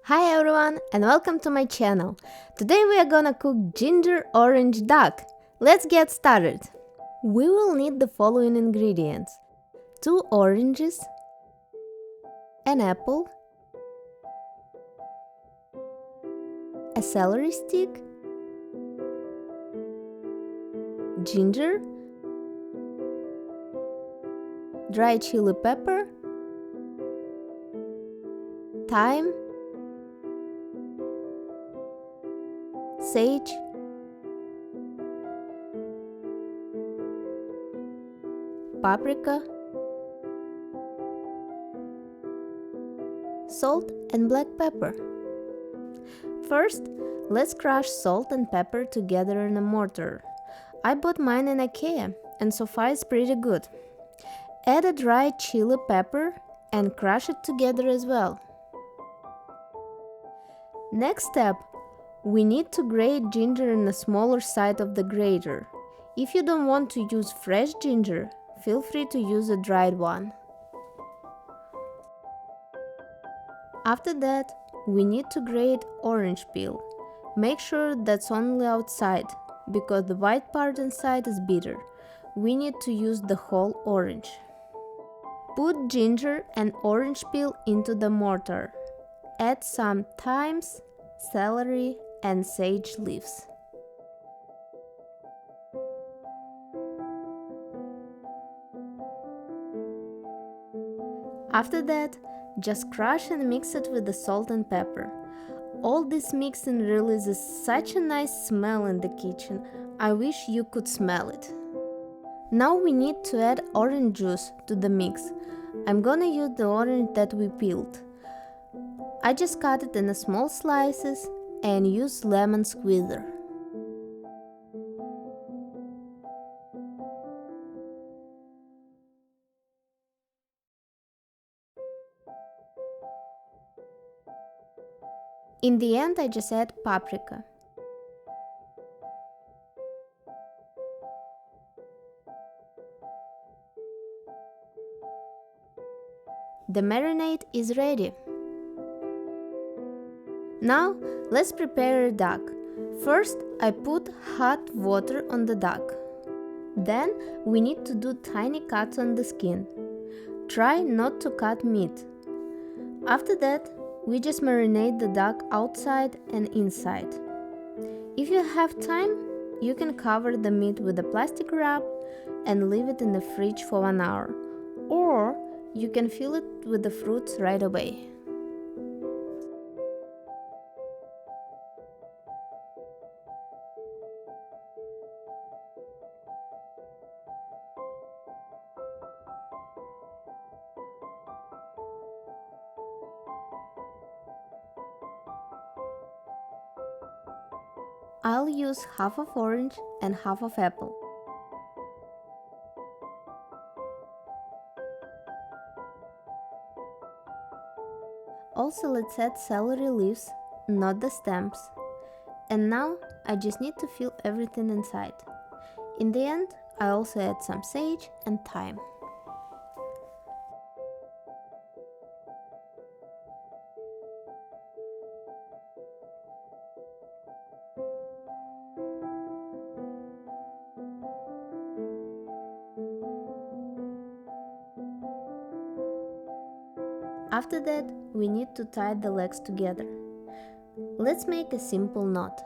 Hi everyone and welcome to my channel. Today we are gonna cook ginger orange duck. Let's get started. We will need the following ingredients: 2 oranges, an apple, a celery stick, ginger, dry chili pepper, thyme, sage, paprika, salt and black pepper. First, let's crush salt and pepper together in a mortar. I bought mine in IKEA and so far it's pretty good. Add a dry chili pepper and crush it together as well. Next step, we need to grate ginger in a smaller side of the grater. If you don't want to use fresh ginger, feel free to use a dried one. After that, we need to grate orange peel. Make sure that's only outside, because the white part inside is bitter. We need to use the whole orange. Put ginger and orange peel into the mortar. Add some thyme, celery, and sage leaves. After that, just crush and mix it with the salt and pepper. All this mixing releases such a nice smell in the kitchen. I wish you could smell it. Now we need to add orange juice to the mix. I'm gonna use the orange that we peeled. I just cut it in small slices and use lemon squeezer. In the end, I just add paprika. The marinade is ready. Now, let's prepare a duck. First, I put hot water on the duck. Then, we need to do tiny cuts on the skin. Try not to cut meat. After that, we just marinate the duck outside and inside. If you have time, you can cover the meat with a plastic wrap and leave it in the fridge for 1 hour. Or you can fill it with the fruits right away. I'll use half of orange and half of apple. Also, let's add celery leaves, not the stems. And now I just need to fill everything inside. In the end, I also add some sage and thyme. After that, we need to tie the legs together. Let's make a simple knot.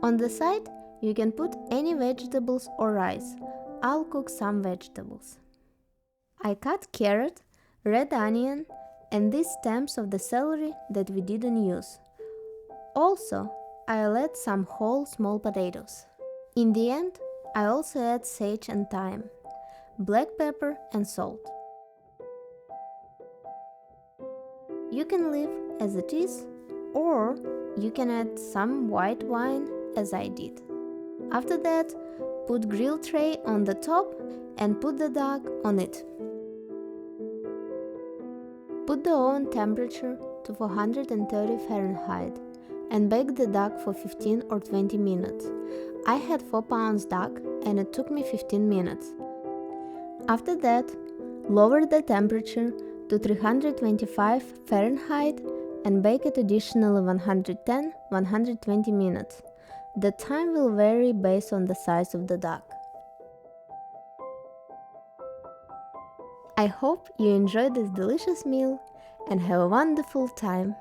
On the side, you can put any vegetables or rice. I'll cook some vegetables. I cut carrot, red onion, and these stems of the celery that we didn't use. Also, I'll add some whole small potatoes. In the end, I also add sage and thyme, black pepper and salt. You can leave as it is, or you can add some white wine as I did. After that, put grill tray on the top and put the duck on it. Put the oven temperature to 430 Fahrenheit and bake the duck for 15 or 20 minutes. I had 4 pounds duck and it took me 15 minutes. After that, lower the temperature to 325 Fahrenheit and bake it additionally 110-120 minutes. The time will vary based on the size of the duck. I hope you enjoyed this delicious meal and have a wonderful time.